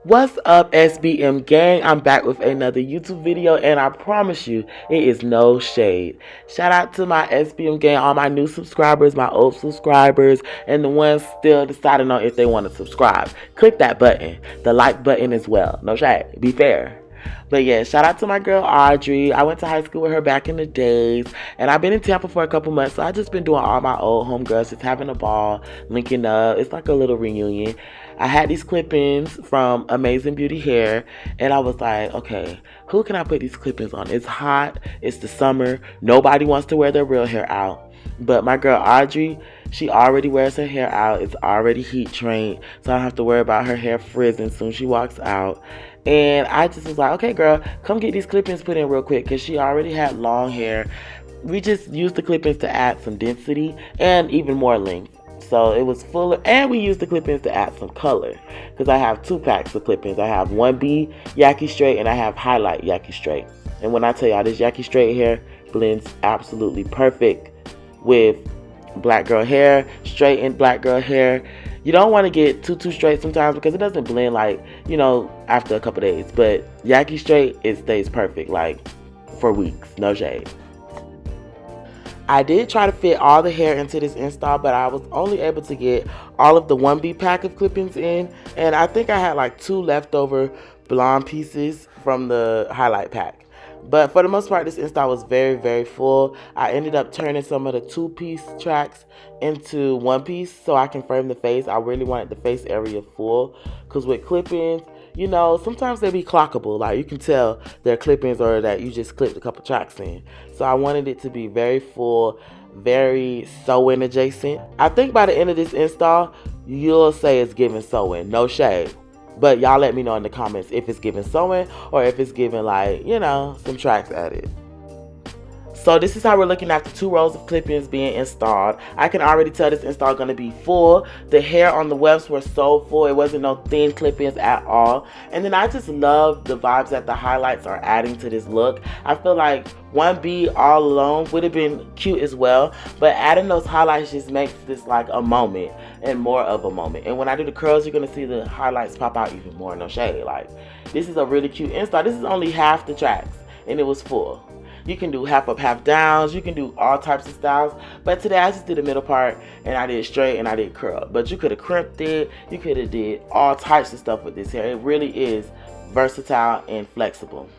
What's up, SBM gang? I'm back with another YouTube video, and I promise you, it is no shade. Shout out to my SBM gang, all my new subscribers, my old subscribers, and the ones still deciding on if they want to subscribe. Click that button, the like button as well. No shade, be fair. But yeah, shout out to my girl Audrey. I went to high school with her back in the days, and I've been in Tampa for a couple months, so I just been doing all my old homegirls, just having a ball, linking up. It's like a little reunion. I had these clip-ins from Amazing Beauty Hair, and I was like, okay, who can I put these clip-ins on? It's hot, it's the summer, nobody wants to wear their real hair out. But my girl Audrey, she already wears her hair out. It's already heat trained, so I don't have to worry about her hair frizzing soon she walks out. And I just was like, okay, girl, come get these clip-ins put in real quick, because she already had long hair. We just used the clip-ins to add some density and even more length. So it was fuller, and we used the clip-ins to add some color, because I have 2 packs of clip-ins. I have 1B Yaki Straight, and I have Highlight Yaki Straight. And when I tell y'all, this Yaki Straight hair blends absolutely perfect with black girl hair, straight and black girl hair. You don't want to get too straight sometimes, because it doesn't blend, like, you know, after a couple days. But Yaki Straight, it stays perfect, like, for weeks. No shade. I did try to fit all the hair into this install, but I was only able to get all of the 1B pack of clip-ins in, and I think I had like 2 leftover blonde pieces from the highlight pack. But for the most part, this install was very full. I ended up turning some of the 2-piece tracks into 1 piece so I can frame the face. I really wanted the face area full, because with clip-ins, you know, sometimes they be clockable. Like, you can tell they're clip-ins or that you just clipped a couple tracks in. So I wanted it to be very full, very sew-in adjacent. I think by the end of this install, you'll say it's giving sew-in. No shade. But y'all let me know in the comments if it's giving sewing or if it's giving, like, you know, some tracks added. So this is how we're looking after 2 rows of clip-ins being installed. I can already tell this install going to be full. The hair on the wefts were so full. It wasn't no thin clip-ins at all. And then I just love the vibes that the highlights are adding to this look. I feel like 1B all alone would have been cute as well, but adding those highlights just makes this like a moment and more of a moment. And when I do the curls, you're going to see the highlights pop out even more. No shade. Like, this is a really cute install. This is only half the tracks, and it was full. You can do half up, half downs. You can do all types of styles. But today I just did the middle part, and I did straight and I did curl. But you could have crimped it. You could have did all types of stuff with this hair. It really is versatile and flexible.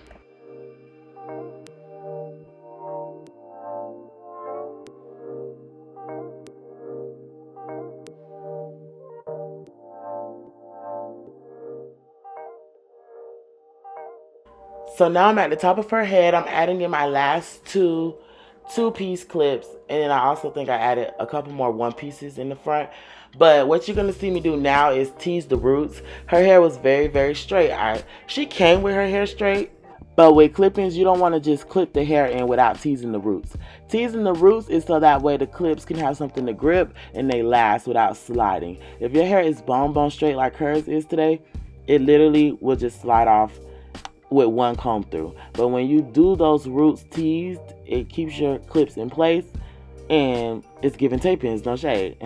So now I'm at the top of her head. I'm adding in my last 2 2-piece clips, and then I also think I added a couple more 1 pieces in the front. But what you're gonna see me do now is tease the roots. Her hair was very straight. She came with her hair straight, but with clip-ins, you don't want to just clip the hair in without teasing the roots. Teasing the roots is so that way the clips can have something to grip and they last without sliding. If your hair is bone straight like hers is today, it literally will just slide off with 1 comb through. But when you do those roots teased, it keeps your clips in place, and it's giving tape ins. No shade.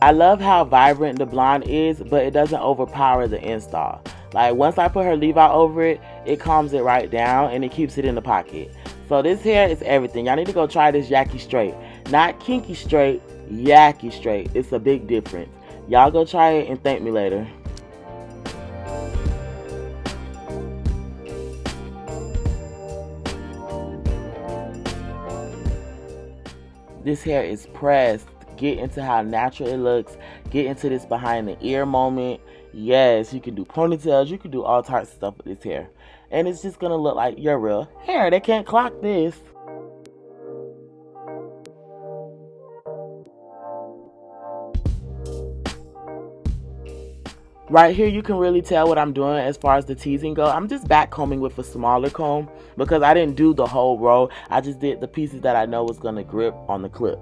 I love how vibrant the blonde is, but it doesn't overpower the install. Like, once I put her leave out over it, it calms it right down and it keeps it in the pocket. So this hair is everything. Y'all need to go try this Yaki Straight. Not Kinky Straight, Yaki Straight. It's a big difference. Y'all go try it and thank me later. This hair is pressed. Get into how natural it looks. Get into this behind the ear moment. Yes, you can do ponytails. You can do all types of stuff with this hair. And it's just going to look like your real hair. They can't clock this. Right here, you can really tell what I'm doing as far as the teasing go. I'm just back combing with a smaller comb because I didn't do the whole row. I just did the pieces that I know was going to grip on the clip.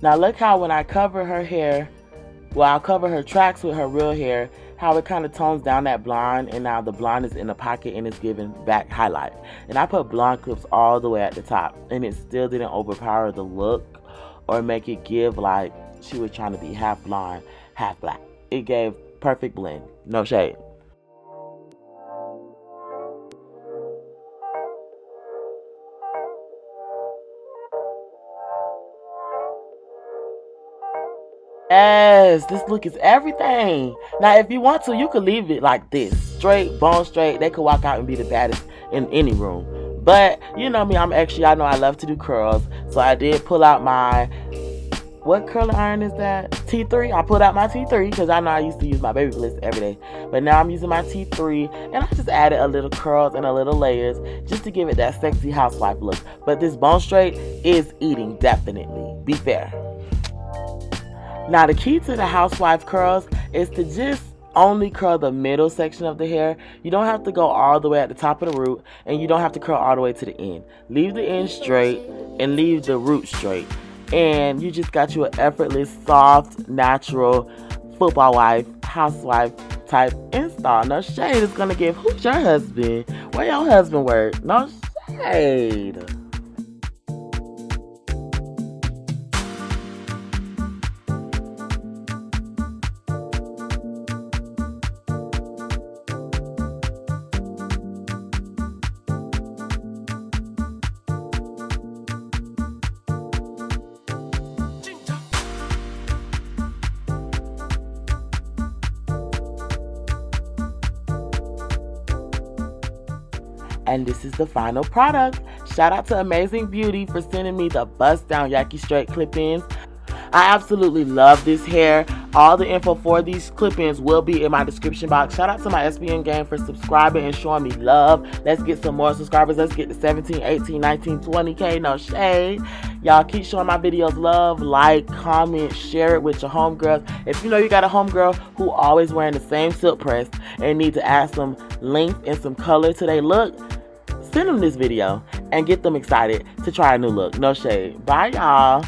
Now look how when I cover her hair, well, I'll cover her tracks with her real hair, how it kind of tones down that blonde, and now the blonde is in the pocket and it's giving back highlight. And I put blonde clips all the way at the top, and it still didn't overpower the look or make it give like she was trying to be half blonde, half black. It gave perfect blend, no shade. Yes, this look is everything. Now, if you want to, you could leave it like this, straight, bone straight. They could walk out and be the baddest in any room. But you know me, I'm extra. I know I love to do curls, so I did pull out my, what curling iron is that? T3. I pulled out my T3 because I know I used to use my baby bliss every day, but now I'm using my T3, and I just added a little curls and a little layers just to give it that sexy housewife look. But this bone straight is eating, definitely. Be fair. Now the key to the housewife curls is to just only curl the middle section of the hair. You don't have to go all the way at the top of the root, and you don't have to curl all the way to the end. Leave the end straight and leave the root straight, and you just got you an effortless, soft, natural football wife, housewife type install. No shade is gonna give. Who's your husband? Where your husband work? No shade. And this is the final product. Shout out to Amazing Beauty for sending me the bust down Yaki straight clip-ins. I absolutely love this hair. All the info for these clip-ins will be in my description box. Shout out to my SBM gang for subscribing and showing me love. Let's get some more subscribers. Let's get to 17, 18, 19, 20K. No shade. Y'all keep showing my videos love. Like, comment, share it with your homegirls. If you know you got a homegirl who always wearing the same silk press and need to add some length and some color to their look, send them this video and get them excited to try a new look. No shade. Bye, y'all.